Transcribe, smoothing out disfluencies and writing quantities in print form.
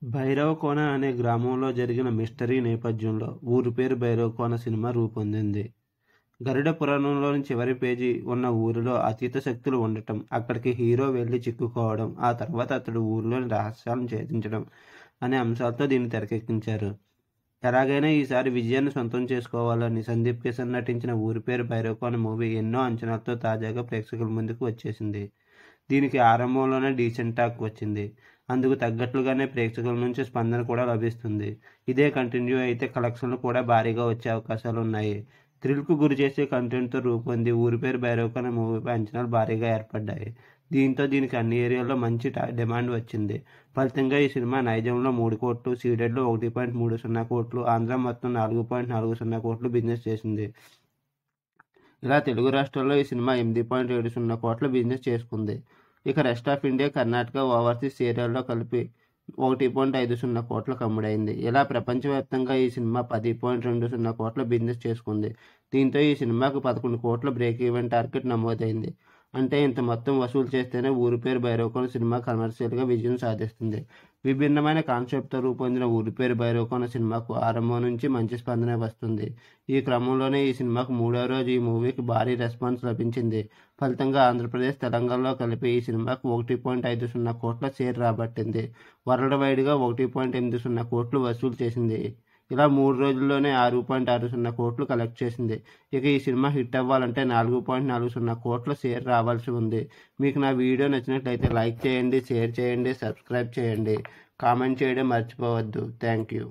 భైరవకోన అనే గ్రామంలో జరిగిన మిస్టరీ నేపథ్యంలో ఊరి పేరు భైరవకోన సినిమా రూపొందింది. గరుడ పురాణంలోని చివరి పేజీ ఉన్న ఊరిలో అతీత శక్తులు ఉండటం, అక్కడికి హీరో వెళ్లి చిక్కుకోవడం, ఆ తర్వాత అతడు ఊరిలోని రహస్యాలను ఛేదించడం అనే అంశాలతో దీన్ని తెరకెక్కించారు. ఎలాగైనా ఈసారి విజయాన్ని సొంతం చేసుకోవాలని సందీప్ కిషన్ నటించిన ఊరి పేరు భైరవకోన మూవీ ఎన్నో అంచనాలతో తాజాగా ప్రేక్షకుల ముందుకు వచ్చేసింది. దీనికి ఆరంభంలోనే డీసెంట్ టాక్ వచ్చింది. అందుకు తగ్గట్లుగానే ప్రేక్షకుల నుంచి స్పందన కూడా లభిస్తుంది. ఇదే కంటిన్యూ అయితే కలెక్షన్లు కూడా భారీగా వచ్చే అవకాశాలున్నాయి. థ్రిల్కు గురిచేసే కంటెంట్తో రూపొంది ఊరి పేరు భైరవకోన మూవీపై అంచనాలు భారీగా ఏర్పడ్డాయి. దీంతో దీనికి అన్ని ఏరియాల్లో మంచి డిమాండ్ వచ్చింది. ఫలితంగా ఈ సినిమా నైజాంలో 3 కోట్లు, సీడెడ్లో 1.30 కోట్లు, ఆంధ్ర మొత్తం 4.40 కోట్లు బిజినెస్ చేసింది. ఇలా తెలుగు రాష్ట్రాల్లో ఈ సినిమా 8.70 కోట్ల బిజినెస్ చేసుకుంది. ఇక rest of India, Karnataka, overseas ఏరియాల్లో కలిపి 1.50 కోట్లకు అమ్ముడైంది. ఇలా ప్రపంచవ్యాప్తంగా ఈ సినిమా 10.20 కోట్ల బిజినెస్ చేసుకుంది. దీంతో ఈ సినిమాకు 11 కోట్ల బ్రేక్ ఈవెన్ టార్గెట్ నమోదైంది. అంటే ఇంత మొత్తం వసూలు చేస్తేనే ఊరి పేరు భైరవకోన సినిమా కమర్షియల్గా విజయం సాధిస్తుంది. విభిన్నమైన కాన్సెప్ట్తో రూపొందిన ఊరి పేరు భైరవకోన సినిమాకు ఆరంభం నుంచి మంచి స్పందన వస్తుంది. ఈ క్రమంలోనే ఈ సినిమాకు 3వ రోజు ఈ మూవీకి భారీ రెస్పాన్స్ లభించింది. ఫలితంగా ఆంధ్రప్రదేశ్, తెలంగాణలో కలిపి ఈ సినిమాకు 1.50 కోట్ల షేర్ రాబట్టింది. వరల్డ్ వైడ్గా 1.80 కోట్లు వసూలు చేసింది. ఇలా 3 రోజుల్లోనే 6.60 కోట్లు కలెక్ట్ చేసింది. ఇక ఈ సినిమా హిట్ అవ్వాలంటే 4.40 కోట్ల షేర్ రావాల్సి ఉంది. మీకు నా వీడియో నచ్చినట్లయితే లైక్ చేయండి, షేర్ చేయండి, సబ్స్క్రైబ్ చేయండి, కామెంట్ చేయడం మర్చిపోవద్దు. Thank you.